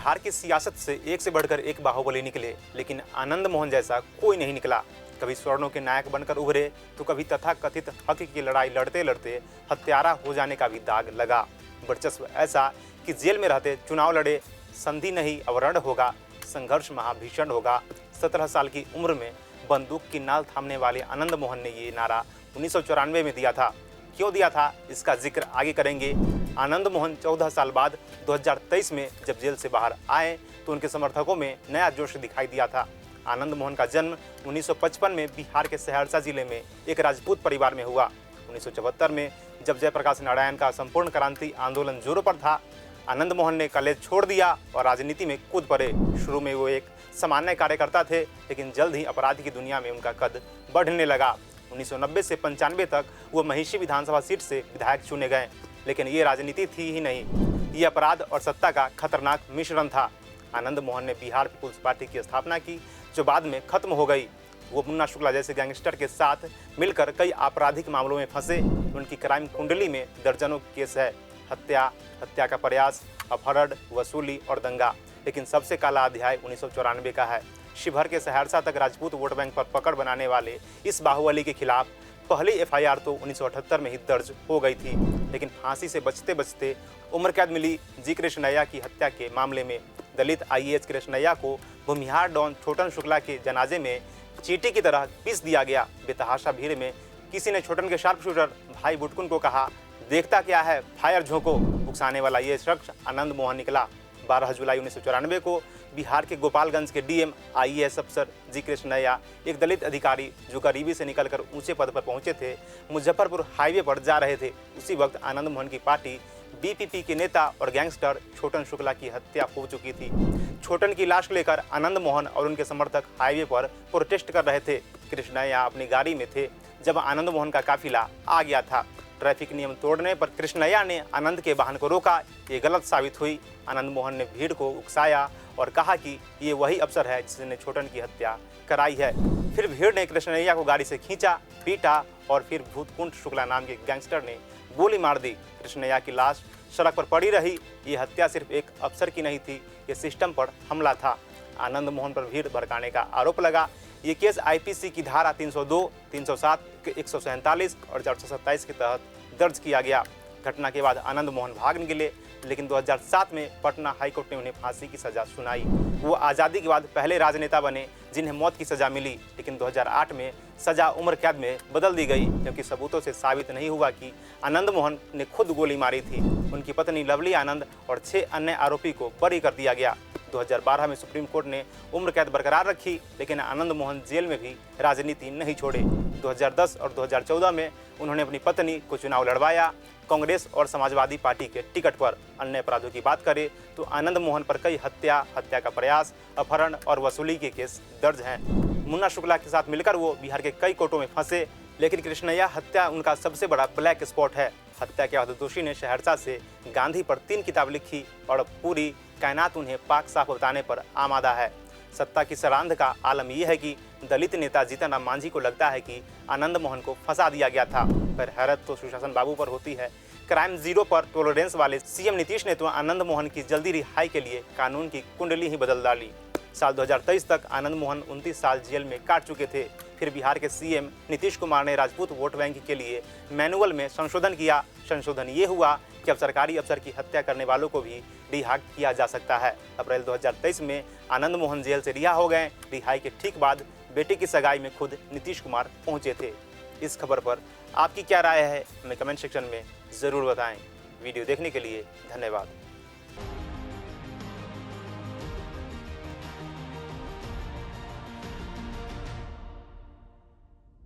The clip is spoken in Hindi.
बिहार की सियासत से एक से बढ़कर एक बाहुबली निकले, लेकिन आनंद मोहन जैसा कोई नहीं निकला। कभी स्वर्णों के नायक बनकर उभरे तो कभी तथाकथित हक की लड़ाई लड़ते लड़ते हत्यारा हो जाने का भी दाग लगा। वर्चस्व ऐसा कि जेल में रहते चुनाव लड़े, संधि नहीं अवरण होगा, संघर्ष महाभीषण होगा। 17 साल की उम्र में बंदूक की नाल थामने वाले आनंद मोहन ने ये नारा 1994 में दिया था। क्यों दिया था, इसका जिक्र आगे करेंगे। आनंद मोहन 14 साल बाद 2023 में जब जेल से बाहर आए तो उनके समर्थकों में नया जोश दिखाई दिया था। आनंद मोहन का जन्म 1955 में बिहार के सहरसा जिले में एक राजपूत परिवार में हुआ। 1974 में जब जयप्रकाश नारायण का संपूर्ण क्रांति आंदोलन जोरों पर था, आनंद मोहन ने कॉलेज छोड़ दिया और राजनीति में कूद पड़े। शुरू में वो एक सामान्य कार्यकर्ता थे, लेकिन जल्द ही अपराध की दुनिया में उनका कद बढ़ने लगा। 1990 से 95 तक वो महिषी विधानसभा सीट से विधायक चुने गए, लेकिन ये राजनीति थी ही नहीं, ये अपराध और सत्ता का खतरनाक मिश्रण था। आनंद मोहन ने बिहार पीपुल्स पार्टी की स्थापना की, जो बाद में खत्म हो गई। वो मुन्ना शुक्ला जैसे गैंगस्टर के साथ मिलकर कई आपराधिक मामलों में फंसे। उनकी क्राइम कुंडली में दर्जनों केस है, हत्या, हत्या का प्रयास, अपहरण, वसूली और दंगा। लेकिन सबसे काला अध्याय 1994 का है। शिवहर के सहरसा तक राजपूत वोट बैंक पर पकड़ बनाने वाले इस बाहुबली के खिलाफ पहली एफआईआर तो 1978 में ही दर्ज हो गई थी, लेकिन फांसी से बचते बचते उम्र कैद मिली। जी कृष्णैया की हत्या के मामले में दलित आईएएस कृष्णैया को भूमिहार डॉन छोटन शुक्ला के जनाजे में चींटी की तरह पीस दिया गया। बेतहाशा भीड़ में किसी ने छोटन के शार्प शूटर भाई बुटकुन को कहा, देखता क्या है, फायर झोंको। उकसाने वाला ये शख्स आनंद मोहन निकला। 12 जुलाई 1994 को बिहार के गोपालगंज के डीएम आईएएस अफसर जी कृष्णैया, एक दलित अधिकारी जो गरीबी से निकलकर ऊंचे पद पर पहुंचे थे, मुजफ्फरपुर हाईवे पर जा रहे थे। उसी वक्त आनंद मोहन की पार्टी बीपीपी के नेता और गैंगस्टर छोटन शुक्ला की हत्या हो चुकी थी। छोटन की लाश लेकर आनंद मोहन और उनके समर्थक हाईवे पर प्रोटेस्ट कर रहे थे। कृष्णैया अपनी गाड़ी में थे जब आनंद मोहन का काफिला आ गया था। ट्रैफिक नियम तोड़ने पर कृष्णैया ने आनंद के वाहन को रोका। ये गलत साबित हुई। आनंद मोहन ने भीड़ को उकसाया और कहा कि ये वही अफसर है जिसने छोटन की हत्या कराई है। फिर भीड़ ने कृष्णैया को गाड़ी से खींचा, पीटा और फिर भूतकुंड शुक्ला नाम के गैंगस्टर ने गोली मार दी। कृष्णैया की लाश सड़क पर पड़ी रही। ये हत्या सिर्फ एक अफसर की नहीं थी, ये सिस्टम पर हमला था। आनंद मोहन पर भीड़ भड़काने का आरोप लगा। ये केस आईपीसी की धारा 302, 307, 147 और 427 के तहत दर्ज किया गया। घटना के बाद आनंद मोहन भाग निकले, लेकिन 2007 में पटना हाईकोर्ट ने उन्हें फांसी की सजा सुनाई। वो आज़ादी के बाद पहले राजनेता बने जिन्हें मौत की सजा मिली, लेकिन 2008 में सजा उम्र कैद में बदल दी गई, क्योंकि सबूतों से साबित नहीं हुआ कि आनंद मोहन ने खुद गोली मारी थी। उनकी पत्नी लवली आनंद और 6 अन्य आरोपी को बरी कर दिया गया। 2012 में सुप्रीम कोर्ट ने उम्र कैद बरकरार रखी, लेकिन आनंद मोहन जेल में भी राजनीति नहीं छोड़े। 2010 और 2014 में उन्होंने अपनी पत्नी को चुनाव लड़वाया, कांग्रेस और समाजवादी पार्टी के टिकट पर। अन्य अपराधों की बात करें तो आनंद मोहन पर कई हत्या, हत्या का प्रयास, अपहरण और वसूली के केस दर्ज हैं। मुन्ना शुक्ला के साथ मिलकर वो बिहार के कई कोर्टों में फंसे, लेकिन कृष्णैया हत्या उनका सबसे बड़ा ब्लैक स्पॉट है। हत्या के बाद दोषी ने सहरसा से गांधी पर 3 किताब लिखी और पूरी कायनात उन्हें पाक साफ बताने पर आमादा है। सत्ता की सरांध का आलम यह है कि दलित नेता जीतन राम मांझी को लगता है कि आनंद मोहन को फंसा दिया गया था, पर हैरत तो सुशासन बाबू पर होती है। क्राइम जीरो पर टॉलरेंस वाले सीएम नीतीश ने तो आनंद मोहन की जल्दी रिहाई के लिए कानून की कुंडली ही बदल डाली। साल 2023 तक आनंद मोहन 29 साल जेल में काट चुके थे। फिर बिहार के सीएम नीतीश कुमार ने राजपूत वोट बैंक के लिए मैनुअल में संशोधन किया। संशोधन ये हुआ कि अब सरकारी अफसर की हत्या करने वालों को भी रिहा किया जा सकता है। अप्रैल 2023 में आनंद मोहन जेल से रिहा हो गए। रिहाई के ठीक बाद बेटे की सगाई में खुद नीतीश कुमार पहुंचे थे। इस खबर पर आपकी क्या राय है, हमें कमेंट सेक्शन में ज़रूर बताएं। वीडियो देखने के लिए धन्यवाद।